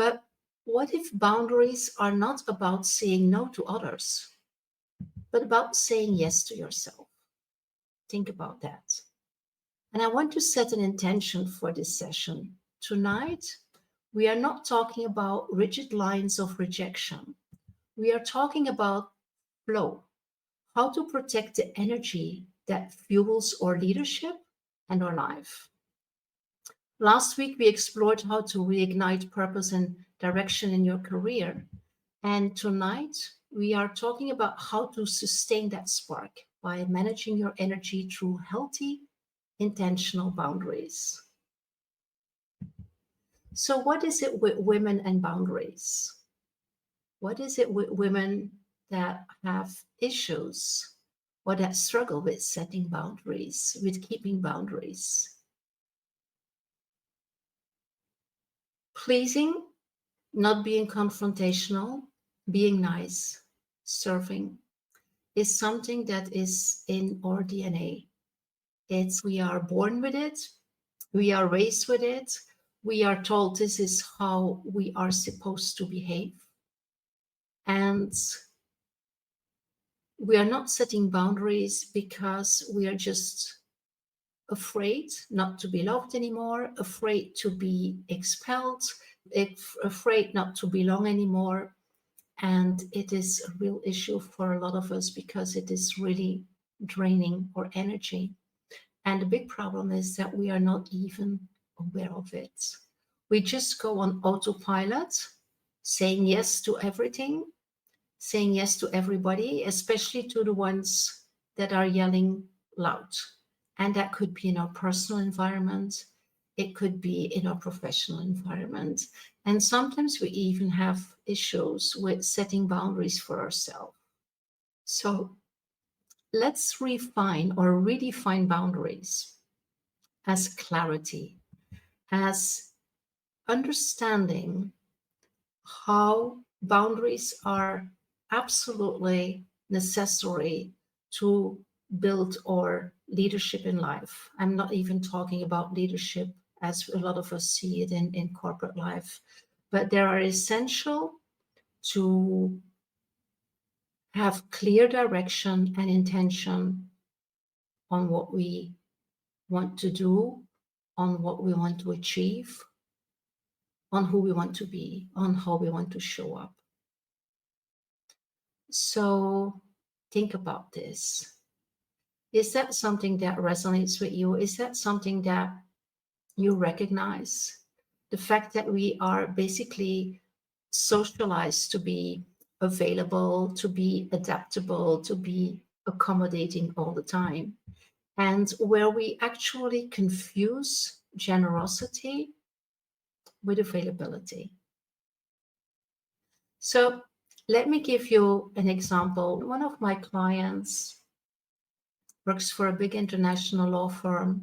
But what if boundaries are not about saying no to others, but about saying yes to yourself? Think about that. And I want to set an intention for this session. Tonight, we are not talking about rigid lines of rejection. We are talking about flow, how to protect the energy that fuels our leadership and our life. Last week, we explored how to reignite purpose and direction in your career. And tonight, we are talking about how to sustain that spark by managing your energy through healthy, intentional boundaries. So, what is it with women and boundaries? What is it with women that have issues or that struggle with setting boundaries, with keeping boundaries? Pleasing, not being confrontational, being nice, serving is something that is in our DNA. We are born with it, we are raised with it, we are told this is how we are supposed to behave. And we are not setting boundaries because we are just afraid not to be loved anymore, afraid to be expelled, afraid not to belong anymore. And it is a real issue for a lot of us because it is really draining our energy. And the big problem is that we are not even aware of it. We just go on autopilot, saying yes to everything, saying yes to everybody, especially to the ones that are yelling loud. And that could be in our personal environment, it could be in our professional environment. And sometimes we even have issues with setting boundaries for ourselves. So let's refine or redefine boundaries as clarity, as understanding how boundaries are absolutely necessary to build our leadership in life. I'm not even talking about leadership as a lot of us see it in corporate life, but they are essential to have clear direction and intention on what we want to do, on what we want to achieve, on who we want to be, on how we want to show up. So think about this. Is that something that resonates with you? Is that something that you recognize? The fact that we are basically socialized to be available, to be adaptable, to be accommodating all the time, and where we actually confuse generosity with availability. So let me give you an example. One of my clients works for a big international law firm,